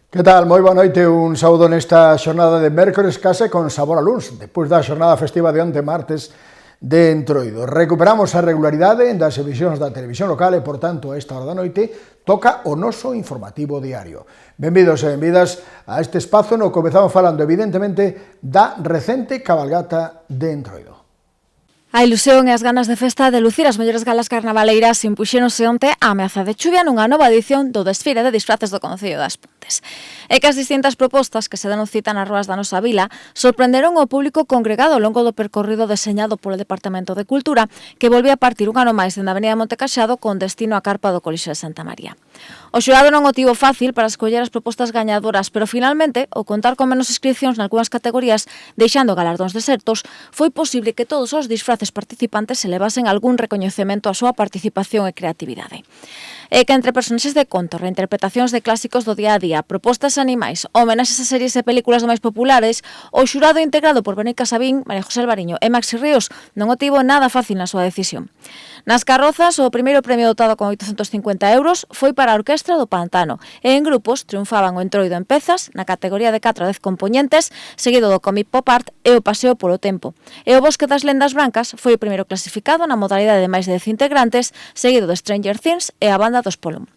Que tal? Moi boa noite, un saúdo nesta xornada de mércores case con sabor a luns, depois da xornada festiva de onte martes de Entroido. Recuperamos a regularidade das emisións da televisión local e, por tanto, a esta hora da noite toca o noso informativo diario. Benvidos e benvidas a este espazo no que comezamos falando, evidentemente, da recente cabalgata de Entroido. A ilusión e as ganas de festa de lucir as mellores galas carnavaleiras impuxéronse onte a ameaza de chuvia nunha nova edición do desfile de disfraces do Concello das Pontes. E que as distintas propostas que se dan cita nas ruas da nosa vila sorprenderon ao público congregado ao longo do percorrido deseñado polo Departamento de Cultura, que volvía a partir un ano máis dende a Avenida Montecaxado con destino á carpa do Colixo de Santa María. O xurado non o tivo fácil para escoller as propostas gañadoras, pero finalmente, ao contar con menos inscripcións nalgúnas categorías, deixando galardóns desertos, foi posible que todos os disfraces participantes se levasen algún recoñecemento á súa participación e creatividade. E que entre personaxes de conto, reinterpretacións de clásicos do día a día, propostas animais, homenaxes a series e películas do máis populares, o xurado integrado por Verónica Sabín, María José Alvariño e Maxi Ríos non o tivo nada fácil na súa decisión. Nas carrozas, o primeiro premio dotado con 850 euros foi para a Orquestra do Pantano e en grupos triunfaban o Entroido en pezas, na categoría de 4 a 10 compoñentes, seguido do Comic Pop Art e o Paseo polo Tempo. E o Bosque das Lendas Brancas foi o primeiro clasificado na modalidade de máis de 10 integrantes, seguido de Stranger Things e a banda dos Polum.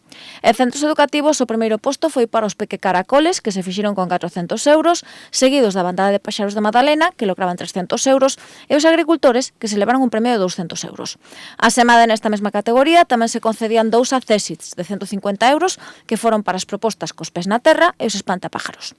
En centros educativos, o primeiro posto foi para os Peque Caracoles, que se fixeron con 400 euros, seguidos da bandada de Paxaros de Madalena, que lograban 300 euros, e os agricultores, que se levaron un premio de 200 euros. A semana nesta mesma categoría tamén se concedían 2 accessits de 150 euros, que foron para as propostas cos pés na terra e os espantapájaros.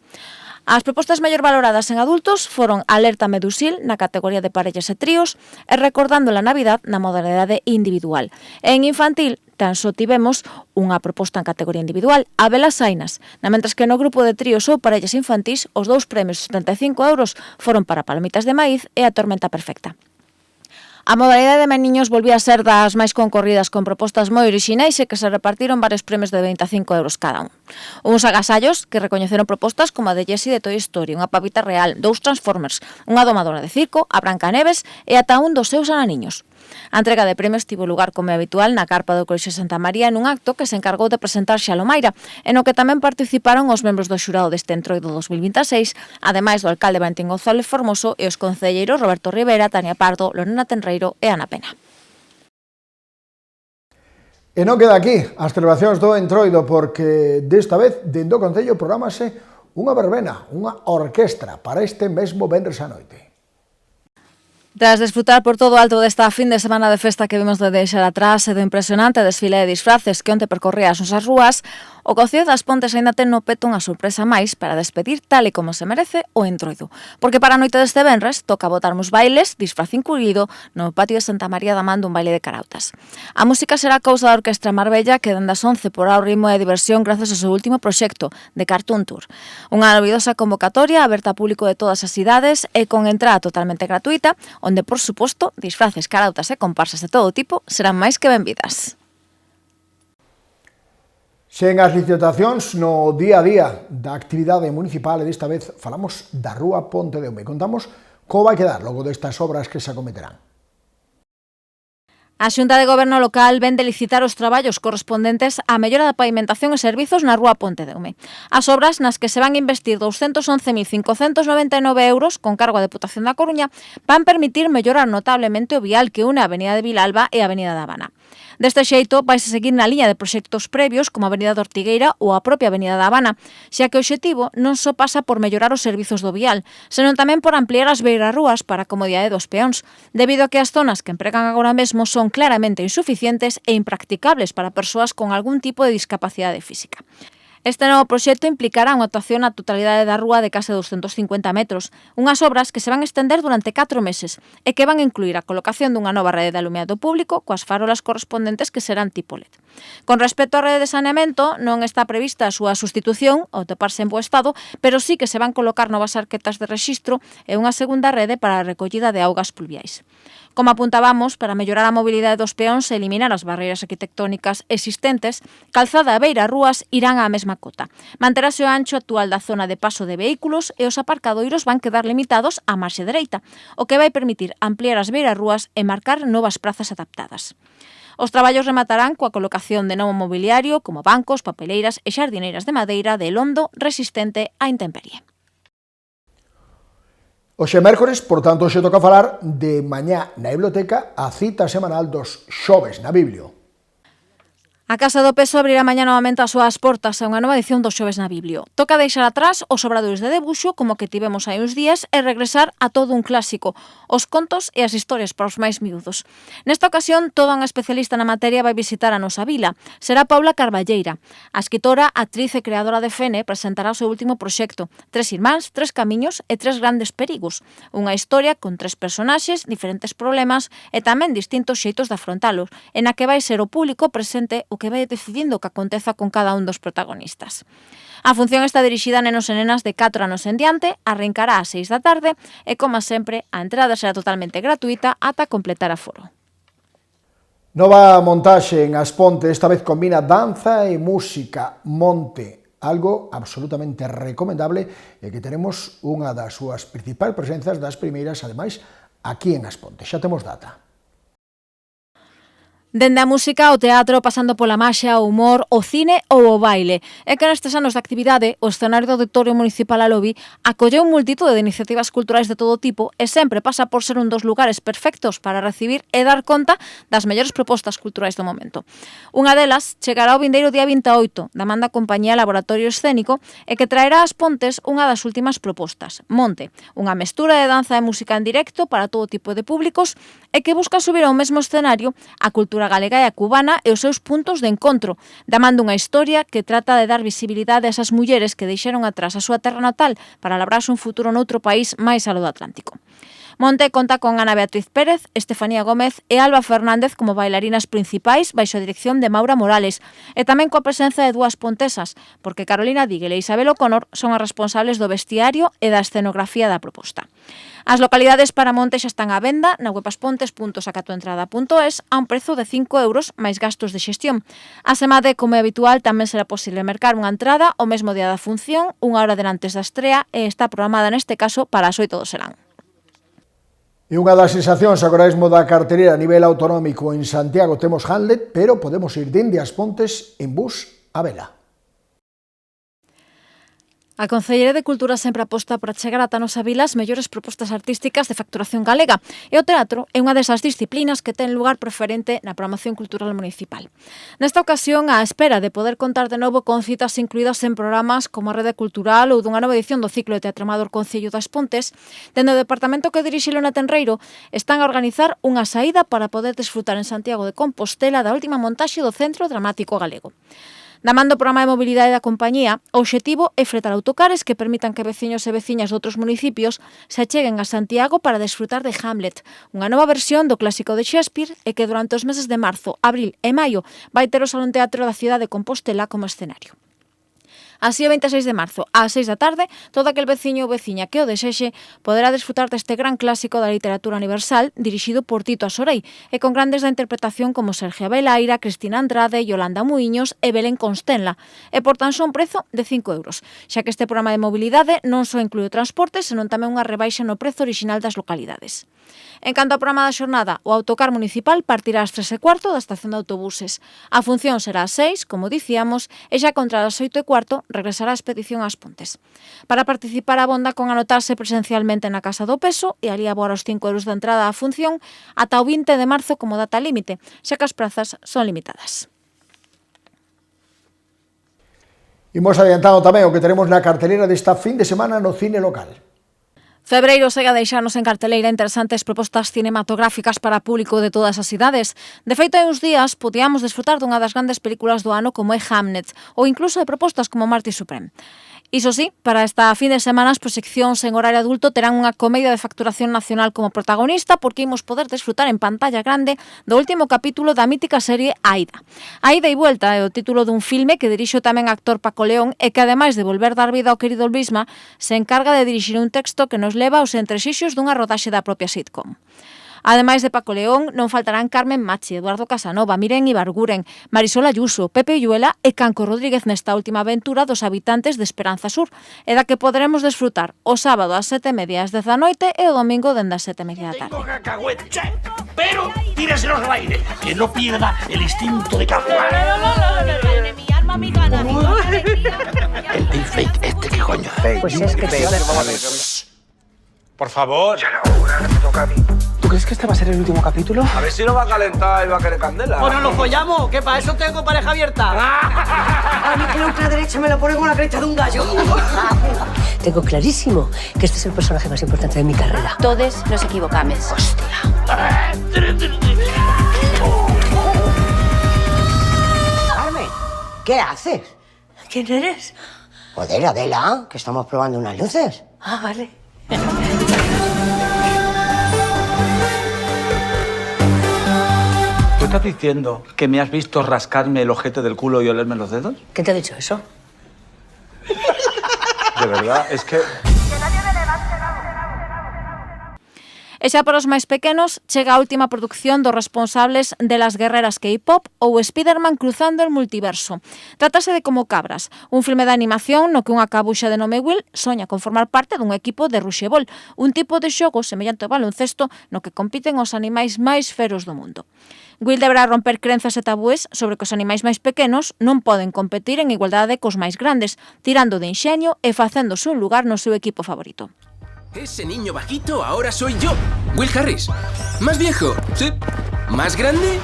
As propostas mellor valoradas en adultos foron Alerta Medusil na categoría de parellas e tríos e Recordando la Navidad na modalidade individual. E en infantil tan só tivemos unha proposta en categoría individual, a Velas Sainas, mentres que no grupo de tríos ou parellas infantís os 2 premios de 75 euros foron para Palomitas de Maíz e A Tormenta Perfecta. A modalidade de meniños volvía a ser das máis concorridas con propostas moi orixinais e que se repartiron varios premios de 25 euros cada un. Uns agasallos que recoñeceron propostas como a de Jessie de Toy Story, unha pavita real, 2 Transformers, unha domadora de circo, a Brancaneves e ata un dos seus ananiños. A entrega de premios tivo lugar como é habitual na carpa do Colixo de Santa María nun acto que se encargou de presentar Xalomaira, e no que tamén participaron os membros do xurado deste Entroido 2026, ademais do alcalde Valentín González Formoso e os concelleiros Roberto Rivera, Tania Pardo, Lorena Tenreiro e Ana Pena. E non queda aquí as celebracións do Entroido, porque desta vez dentro do Concello programase unha verbena, unha orquestra para este mesmo venres á noite. Tras desfrutar por todo o alto desta fin de semana de festa que vimos de deixar atrás e do impresionante desfile de disfraces que onte percorría as nosas rúas, o Concello das Pontes aínda ten no peto unha sorpresa máis para despedir tal e como se merece o Entroido. Porque para a noite deste venres toca botarmos bailes, disfraz incluído, no patio de Santa María da Man dun baile de carautas. A música será cousa da Orquestra Marbella, que dende as 11 porá o ritmo e a diversión gracias ao seu último proxecto, de Cartoon Tour. Unha novidosa convocatoria aberta a público de todas as idades e con entrada totalmente gratuita, onde, por suposto, disfraces, carautas e comparsas de todo tipo serán máis que benvidas. Sen as licitacións no día a día da actividade municipal, e desta vez falamos da Rúa Ponte de Hume. Contamos como vai quedar logo destas obras que se acometerán. A Xunta de Goberno local ven de licitar os traballos correspondentes á mellora da pavimentación e servizos na Rúa Ponte de Hume. As obras nas que se van investir 211.599 euros con cargo á Deputación da Coruña van permitir mellorar notablemente o vial que une a Avenida de Vilalba e a Avenida da Habana. Deste xeito, vaise seguir na liña de proxectos previos como a Avenida de Ortigueira ou a propia Avenida da Habana, xa que o obxectivo non só pasa por mellorar os servizos do vial, senón tamén por ampliar as beirarrúas para a comodidade dos peóns, debido a que as zonas que empregan agora mesmo son claramente insuficientes e impracticables para persoas con algún tipo de discapacidade física. Este novo proxecto implicará unha actuación na totalidade da rúa de case 250 metros, unhas obras que se van estender durante 4 meses e que van incluir a colocación dunha nova rede de alumiado público coas farolas correspondentes que serán tipo LED. Con respecto á rede de saneamento, non está prevista a súa sustitución ao toparse en bo estado, pero sí que se van colocar novas arquetas de rexistro e unha segunda rede para a recollida de augas pluviais. Como apuntábamos, para mellorar a mobilidade dos peóns e eliminar as barreiras arquitectónicas existentes, calzada e beirarrúas irán á mesma cota. Manterase o ancho actual da zona de paso de vehículos e os aparcadoiros van quedar limitados á marxe dereita, o que vai permitir ampliar as beirarrúas e marcar novas prazas adaptadas. Os traballos rematarán coa colocación de novo mobiliario como bancos, papeleiras e xardineiras de madeira de londo resistente á intemperie. Hoxe é mércores, por tanto, hoxe toca falar de mañá na biblioteca a cita semanal dos xoves na Biblio. A Casa do Peso abrirá mañá novamente as súas portas a unha nova edición dos Xoves na Biblio. Toca deixar atrás os obradoiros de debuxo como que tivemos hai uns días e regresar a todo un clásico, os contos e as historias para os máis miúdos. Nesta ocasión, toda unha especialista na materia vai visitar a nosa vila. Será Paula Carballeira. A escritora, actriz e creadora de Fene presentará o seu último proxecto, Tres irmáns, tres camiños e tres grandes perigos. Unha historia con tres personaxes, diferentes problemas e tamén distintos xeitos de afrontalos, en a que vai ser o público presente o que vai decidindo que aconteza con cada un dos protagonistas. A función está dirixida a nenos e nenas de 4 anos en diante, arrancará ás 6 da tarde e, como sempre, a entrada será totalmente gratuita ata completar aforo. Nova montaxe en Asponte, esta vez combina danza e música, monte, algo absolutamente recomendable e que tenemos unha das súas principais presencias das primeiras, ademais, aquí en Asponte. Xa temos data. Dende a música, o teatro, pasando pola maxia, o humor, o cine ou o baile. É que nestes anos de actividade, o escenario do Auditorio Municipal Alobi acolleu multitude de iniciativas culturais de todo tipo e sempre pasa por ser un dos lugares perfectos para recibir e dar conta das mellores propostas culturais do momento. Unha delas chegará o vindeiro día 28, da man da compañía Laboratorio Escénico e que traerá ás Pontes unha das últimas propostas, Monte, unha mestura de danza e música en directo para todo tipo de públicos e que busca subir ao mesmo escenario a cultura galega e a cubana e os seus puntos de encontro, da man dunha historia que trata de dar visibilidade a esas mulleres que deixaron atrás a súa terra natal para labrarse un futuro noutro país máis aló do Atlántico. Monte conta con Ana Beatriz Pérez, Estefanía Gómez e Alba Fernández como bailarinas principais baixo a dirección de Maura Morales e tamén coa presenza de dúas pontesas, porque Carolina Díguel e Isabel O'Connor son as responsables do vestiario e da escenografía da proposta. As localidades para Monte xa están á venda na web aspontes.sacatoentrada.es a un prezo de 5 euros máis gastos de xestión. A semade, como é habitual, tamén será posible mercar unha entrada o mesmo día da función, unha hora antes da estrea e está programada neste caso para as 8 do serán. E unha das sensacións agora mesmo da cartelera a nivel autonómico en Santiago temos Hamlet, pero podemos ir dende As Pontes en bus a vela. A Concellería de Cultura sempre aposta para chegar ata a nosa vila as mellores propostas artísticas de facturación galega e o teatro é unha desas disciplinas que ten lugar preferente na programación cultural municipal. Nesta ocasión, á espera de poder contar de novo con citas incluídas en programas como a Rede Cultural ou dunha nova edición do ciclo de Teatro Amador Concello das Pontes, dende o departamento que dirixe Lona Tenreiro están a organizar unha saída para poder desfrutar en Santiago de Compostela da última montaxe do Centro Dramático Galego. Da man do programa de mobilidade da compañía, o obxectivo é fretar autocares que permitan que veciños e veciñas de outros municipios se acheguen a Santiago para desfrutar de Hamlet, unha nova versión do clásico de Shakespeare e que durante os meses de marzo, abril e maio vai ter o Salón Teatro da cidade de Compostela como escenario. Así, o 26 de marzo, ás 6 da tarde, todo aquel veciño ou veciña que o desexe poderá desfrutar deste gran clásico da literatura universal dirixido por Tito Asorei e con grandes da interpretación como Sergio Abelaira, Cristina Andrade, Yolanda Muiños e Belén Constenla, e por tan só un prezo de 5 euros, xa que este programa de mobilidade non só inclúe o transporte, senón tamén unha rebaixa no prezo orixinal das localidades. En canto ao programa da xornada, o autocar municipal partirá ás 3:15 da estación de autobuses. A función será ás 6, como dicíamos, e xa contra as 8:15 regresará a expedición ás Pontes. Para participar abonda con anotarse presencialmente na Casa do Peso e ali aboar os 5 euros de entrada á función ata o 20 de marzo como data límite, xa que as prazas son limitadas. Imos adiantando tamén o que teremos na cartelera desta fin de semana no cine local. Febreiro segue a deixarnos en carteleira interesantes propostas cinematográficas para público de todas as idades. De feito, hai uns días podíamos desfrutar dunha das grandes películas do ano como é Hamlet, ou incluso de propostas como Marty Supreme. Iso sí, para esta fin de semana as proxeccións en horario adulto terán unha comedia de facturación nacional como protagonista porque imos poder desfrutar en pantalla grande do último capítulo da mítica serie Aida. Aida e Vuelta é o título dun filme que dirixe tamén o actor Paco León e que ademais de volver dar vida ao querido Luisma, se encarga de dirixir un texto que nos leva aos entrexixos dunha rodaxe da propia sitcom. Ademais de Paco León, non faltarán Carmen Machi, Eduardo Casanova, Miren Ibarguren, Marisol Ayuso, Pepe Illuela e Canco Rodríguez nesta última aventura dos habitantes de Esperanza Sur, e da que poderemos desfrutar o sábado ás 7:30 ás 10 da noite e o domingo dende as 7:30 da tarde. pero tíreselos al aire, que no pierda el instinto de caza. El deepfake este, ¿qué coño? Pues es que... Por favor. Ya ahora me toca a mí. ¿Tú crees que este va a ser el último capítulo? A ver si no va a calentar y va a querer candela. Bueno, nos follamos, que para eso tengo pareja abierta. A mí que la ultraderecha me lo pone con la cresta de un gallo. Tengo clarísimo que este es el personaje más importante de mi carrera. Todos nos equivocamos. Hostia. Carmen, ¿qué haces? ¿Quién eres? Joder, Adela, que estamos probando unas luces. Ah, vale. ¿Tú estás diciendo que me has visto rascarme el ojete del culo y olerme los dedos? ¿Quién te ha dicho eso? De verdad, es que... E xa para os máis pequenos, chega a última produción dos responsables de Las Guerreras K-pop ou Spider-Man cruzando el multiverso. Trátase de Como Cabras, un filme de animación no que unha cabuxa de nome Will soña con formar parte dun equipo de ruxebol, un tipo de xogo semellante ao baloncesto no que compiten os animais máis feros do mundo. Will deberá romper crenzas e tabúes sobre que os animais máis pequenos non poden competir en igualdade cos máis grandes, tirando de inxenio e facéndose un lugar no seu equipo favorito. Ese niño bajito ahora soy yo, Will Harris. Más viejo, sí. Más grande,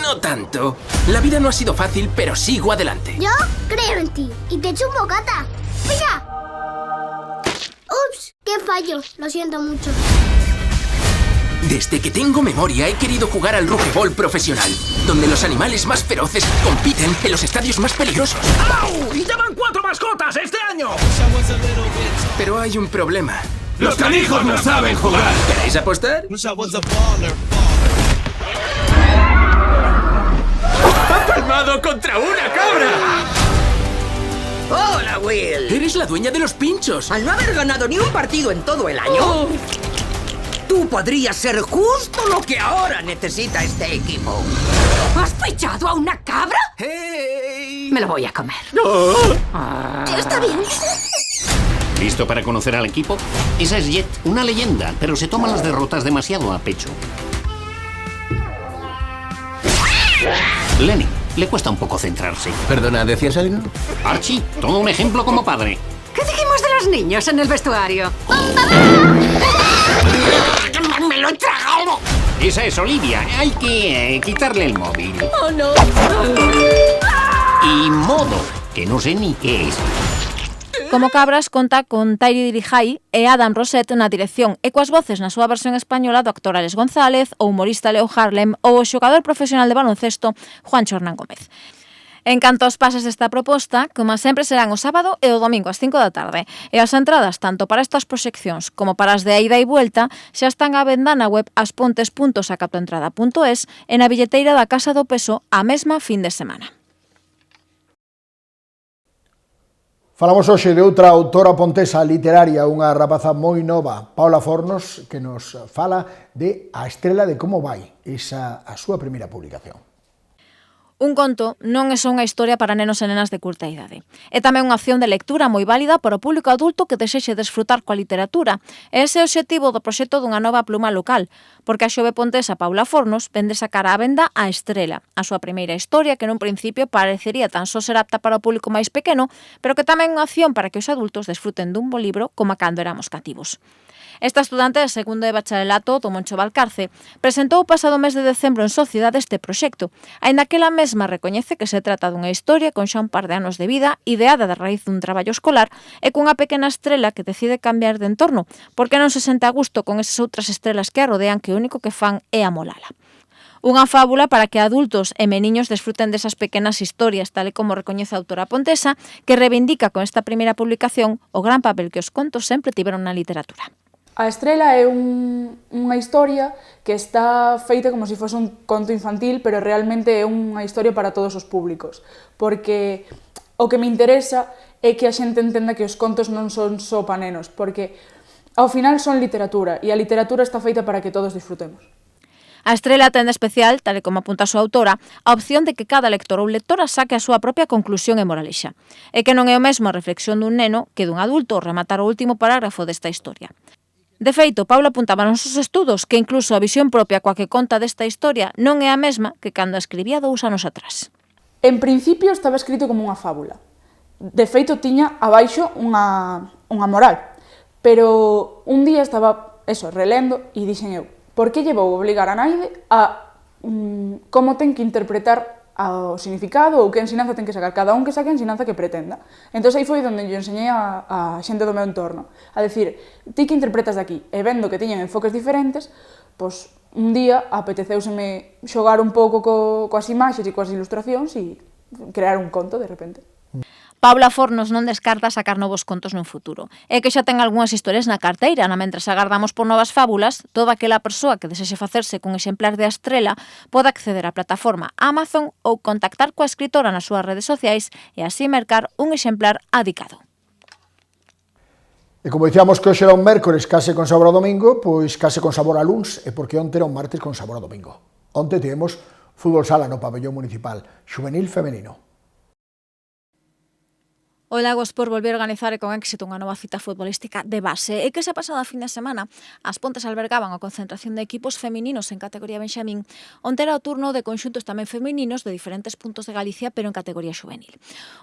no tanto. La vida no ha sido fácil, pero sigo adelante. Yo creo en ti y te echo un bocata. ¡Mira! ¡Ups! ¡Qué fallo! Lo siento mucho. Desde que tengo memoria he querido jugar al rugbyball profesional, donde los animales más feroces compiten en los estadios más peligrosos. ¡Au! ¡Y llevan 4 mascotas este año! Pero hay un problema. ¡Los canijos no saben jugar! ¿Queréis apostar? ¡Ha palmado contra una cabra! ¡Hola, Will! Eres la dueña de los pinchos. Al no haber ganado ni un partido en todo el año, tú podrías ser justo lo que ahora necesita este equipo. ¿Has fichado a una cabra? ¡Hey! Me lo voy a comer. Está bien. ¿Listo para conocer al equipo? Esa es Jet, una leyenda, pero se toma las derrotas demasiado a pecho. Lenny, le cuesta un poco centrarse. Perdona, ¿decías algo? Archie, todo un ejemplo como padre. ¿Qué dijimos de los niños en el vestuario? ¡Me lo he tragado! Esa es Olivia. Hay que quitarle el móvil. ¡Oh, no! Y Modo, que no sé ni qué es. Como Cabras conta con Tairi Dirijai e Adam Rosset na dirección e coas voces na súa versión española do actor Alex González, o humorista Leo Harlem ou o xogador profesional de baloncesto Juancho Hernán Gómez. En canto aos pases desta proposta, como sempre serán o sábado e o domingo ás 5 da tarde. E as entradas, tanto para estas proxeccións como para as de ida e vuelta, xa están á venda na web aspontes.sacatoentrada.es e na billeteira da Casa do Peso a mesma fin de semana. Falamos hoxe de outra autora pontesa literaria, unha rapaza moi nova, Paula Fornos, que nos fala de A estrela de como vai, esa a súa primeira publicación. Un conto non é só unha historia para nenos e nenas de curta idade. É tamén unha opción de lectura moi válida para o público adulto que desexe desfrutar coa literatura. E ese é o obxectivo do proxecto dunha nova pluma local, porque a xove pontesa Paula Fornos vende sacar á venda A estrela, a súa primeira historia que nun principio parecería tan só ser apta para o público máis pequeno, pero que tamén é unha opción para que os adultos desfruten dun bo libro como cando éramos cativos. Esta estudante de segundo de bacharelato do Moncho Valcarce presentou o pasado mes de decembro en Sociedade este proxecto, aínda que ela mesma recoñece que se trata dunha historia con xa un par de anos de vida, ideada de raíz dun traballo escolar e cunha pequena estrela que decide cambiar de entorno, porque non se sente a gusto con esas outras estrelas que a rodean que o único que fan é amolala. Unha fábula para que adultos e meniños desfruten desas pequenas historias, tal e como recoñece a autora pontesa, que reivindica con esta primeira publicación o gran papel que os contos sempre tiveron na literatura. A estrela é unha historia que está feita como se fose un conto infantil, pero realmente é unha historia para todos os públicos, porque o que me interesa é que a xente entenda que os contos non son só pa nenos, porque ao final son literatura, e a literatura está feita para que todos disfrutemos. A estrela ten de especial, tal e como apunta a súa autora, a opción de que cada lector ou lectora saque a súa propia conclusión e moralexa, e que non é o mesmo a reflexión dun neno que dun adulto ao rematar o último parágrafo desta historia. De feito, Paula apuntaba nos seus estudos que incluso a visión propia coa que conta desta historia non é a mesma que cando a escribía 2 anos atrás. En principio estaba escrito como unha fábula. De feito, tiña abaixo unha moral. Pero un día estaba, relendo e dixen eu, por que lle vou obligar a Naide a como ten que interpretar o significado ou que ensinanza ten que sacar, cada un que saque a ensinanza que pretenda. Entón aí foi onde eu enseñei a xente do meu entorno, a decir, ti que interpretas de aquí, e vendo que tiñan enfoques diferentes, pois un día apeteceuseme xogar un pouco coas imaxes e coas ilustracións e crear un conto de repente. Paula Fornos non descarta sacar novos contos no futuro. É que xa ten algunhas historias na carteira, mentres agardamos por novas fábulas, toda aquela persoa que desexe facerse cun exemplar de A Estrela pode acceder á plataforma Amazon ou contactar coa escritora nas súas redes sociais e así mercar un exemplar adicado. E como dicíamos que hoxe era un mércores case con sabor a domingo, pois case con sabor a luns, e porque onte era un martes con sabor a domingo. Onte tivemos fútbol sala no pabellón municipal, xuvenil femenino. O Lago Sport volveu a organizar e con éxito unha nova cita futbolística de base. E que esa pasada fin de semana as Pontes albergaban a concentración de equipos femininos en categoría Benxamín, onde era o turno de conxuntos tamén femininos de diferentes puntos de Galicia, pero en categoría xuvenil.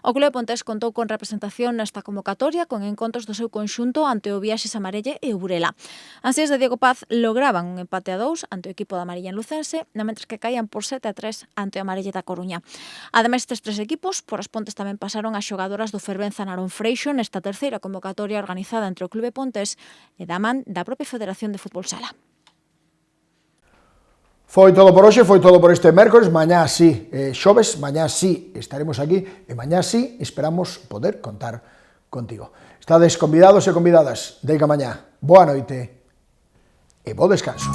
O Club de Pontes contou con representación nesta convocatoria con encontros do seu conxunto ante o Viaxes Amarelle e o Burela. Ansíes de Diego Paz lograban un empate a 2 ante o equipo da Amarilla en Lucense, mentres que caían por 7-3 ante o Amarelle da Coruña. Ademais destes 3 equipos, por as Pontes tamén pasaron as xogadoras do Fervenza Narón Freixo nesta terceira convocatoria organizada entre o Clube Pontes e da man da propia Federación de Fútbol Sala. Foi todo por hoxe, foi todo por este mércores, mañá sí, xoves, mañá sí estaremos aquí e mañá sí esperamos poder contar contigo. Estades convidados e convidadas, deica mañá, boa noite e bo descanso.